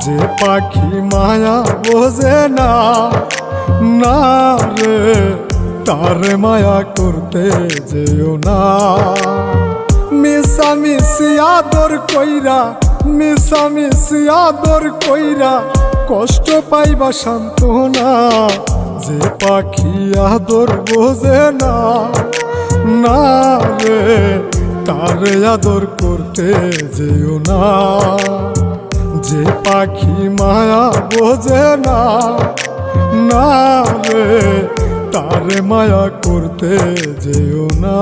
যে পাখি মায়া বোঝে না, না রে তারে মায়া করতে যেও না। মিশামিশি আদর কইরা, মিশামিশি আদর কইরা কষ্ট পাইবা সান্ত্বনা। যে পাখি আদর বোঝে না, না রে তারে আদর করতে যেও না। যে পাখি মায়া বোঝে না, না রে তারে মায়া করতে যেও না।